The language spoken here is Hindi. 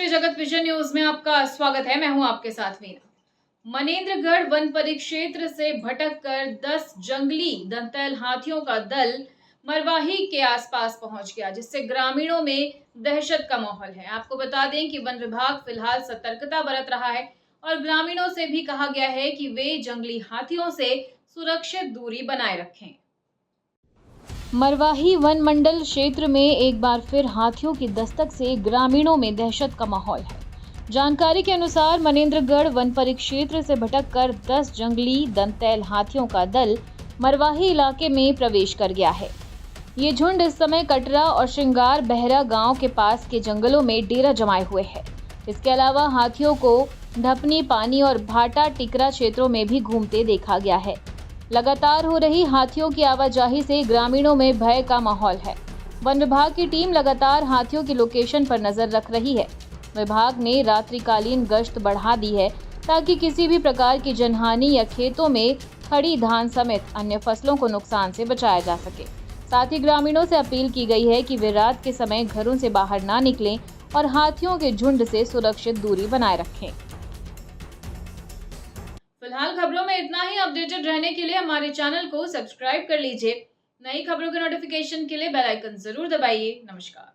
नमस्ते, जगत विजन न्यूज में आपका स्वागत है। मैं हूं आपके साथ वीना। मनेंद्रगढ़ वन परिक्षेत्र से भटककर 10 जंगली दंतैल हाथियों का दल मरवाही के आसपास पहुंच गया, जिससे ग्रामीणों में दहशत का माहौल है। आपको बता दें कि वन विभाग फिलहाल सतर्कता बरत रहा है और ग्रामीणों से भी कहा गया है कि वे जंगली हाथियों से सुरक्षित दूरी बनाए रखें। मरवाही वन मंडल क्षेत्र में एक बार फिर हाथियों की दस्तक से ग्रामीणों में दहशत का माहौल है। जानकारी के अनुसार मनेंद्रगढ़ वन परिक्षेत्र से भटककर 10 जंगली दंतैल हाथियों का दल मरवाही इलाके में प्रवेश कर गया है। ये झुंड इस समय कटरा और श्रृंगार बहरा गांव के पास के जंगलों में डेरा जमाए हुए है। इसके अलावा हाथियों को ढपनी पानी और भाटा टिकरा क्षेत्रों में भी घूमते देखा गया है। लगातार हो रही हाथियों की आवाजाही से ग्रामीणों में भय का माहौल है। वन विभाग की टीम लगातार हाथियों की लोकेशन पर नजर रख रही है। विभाग ने रात्रिकालीन गश्त बढ़ा दी है ताकि किसी भी प्रकार की जनहानि या खेतों में खड़ी धान समेत अन्य फसलों को नुकसान से बचाया जा सके। साथ ही ग्रामीणों से अपील की गई है कि वे रात के समय घरों से बाहर ना निकलें और हाथियों के झुंड से सुरक्षित दूरी बनाए रखें। फिलहाल खबरों में इतना ही। अपडेटेड रहने के लिए हमारे चैनल को सब्सक्राइब कर लीजिए। नई खबरों के नोटिफिकेशन के लिए बेल आइकन जरूर दबाइए। नमस्कार।